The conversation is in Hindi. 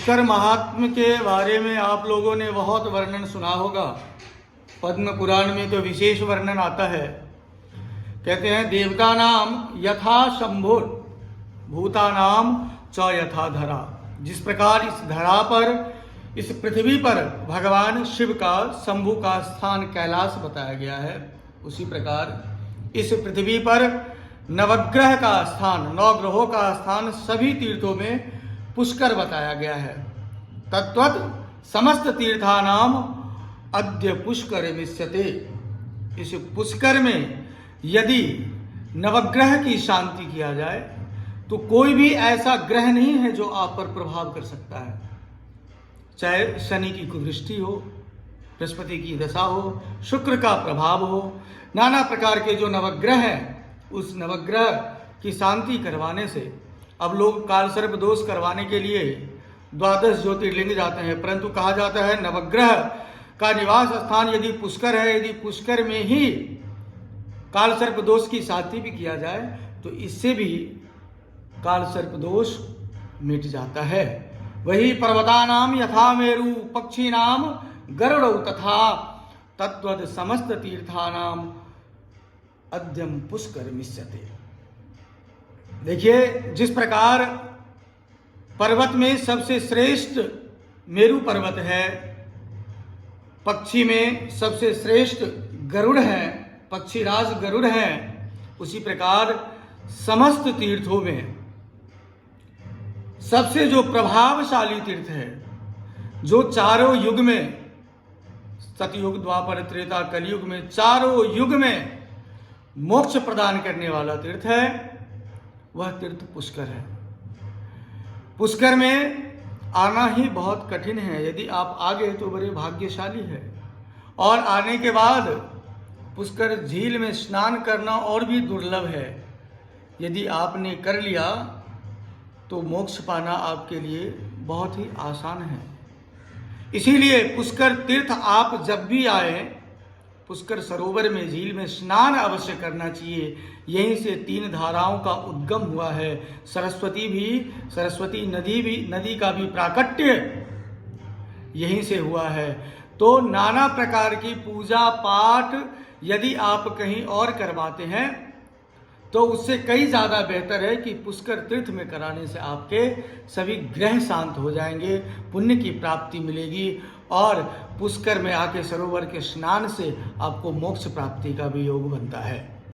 पुष्कर महात्म्य के बारे में आप लोगों ने बहुत वर्णन सुना होगा। पद्म पुराण में तो विशेष वर्णन आता है। कहते हैं देवता नाम यथा शंभुर भूता नाम च यथा धरा। जिस प्रकार इस धरा पर, इस पृथ्वी पर भगवान शिव का, शंभु का स्थान कैलाश बताया गया है, उसी प्रकार इस पृथ्वी पर नवग्रह का स्थान, नौ ग्रहों का स्थान सभी तीर्थों में पुष्कर बताया गया है। तत्वत समस्त तीर्थानाम अद्य पुष्कर मिष्यते। इस पुष्कर में यदि नवग्रह की शांति किया जाए तो कोई भी ऐसा ग्रह नहीं है जो आप पर प्रभाव कर सकता है। चाहे शनि की कुदृष्टि हो, बृहस्पति की दशा हो, शुक्र का प्रभाव हो, नाना प्रकार के जो नवग्रह हैं, उस नवग्रह की शांति करवाने से, अब लोग काल सर्प दोष करवाने के लिए 12 ज्योतिर्लिंग जाते हैं, परंतु कहा जाता है नवग्रह का निवास स्थान यदि पुष्कर है, यदि पुष्कर में ही काल सर्प दोष की शांति भी किया जाए तो इससे भी काल सर्प दोष मिट जाता है। वही पर्वतानाम यथा मेरु पक्षी नाम गरुड़ तथा तत्वद समस्त तीर्थानाम अद्यम पुष्कर मिष्यते। देखिए, जिस प्रकार पर्वत में सबसे श्रेष्ठ मेरु पर्वत है, पक्षी में सबसे श्रेष्ठ गरुड़ है, पक्षीराज गरुड़ है, उसी प्रकार समस्त तीर्थों में सबसे जो प्रभावशाली तीर्थ है, जो चारों युग में, सतयुग, द्वापर, त्रेता, कलयुग में चारों युग में मोक्ष प्रदान करने वाला तीर्थ है, वह तीर्थ पुष्कर है। पुष्कर में आना ही बहुत कठिन है। यदि आप आ गए तो बड़े भाग्यशाली है। और आने के बाद पुष्कर झील में स्नान करना और भी दुर्लभ है। यदि आपने कर लिया तो मोक्ष पाना आपके लिए बहुत ही आसान है। इसीलिए पुष्कर तीर्थ आप जब भी आए, पुष्कर सरोवर में, झील में स्नान अवश्य करना चाहिए। यहीं से 3 धाराओं का उद्गम हुआ है। सरस्वती नदी का भी प्राकट्य यहीं से हुआ है। तो नाना प्रकार की पूजा पाठ यदि आप कहीं और करवाते हैं तो उससे कई ज़्यादा बेहतर है कि पुष्कर तीर्थ में कराने से आपके सभी ग्रह शांत हो जाएंगे, पुण्य की प्राप्ति मिलेगी और पुष्कर में आके सरोवर के स्नान से आपको मोक्ष प्राप्ति का भी योग बनता है।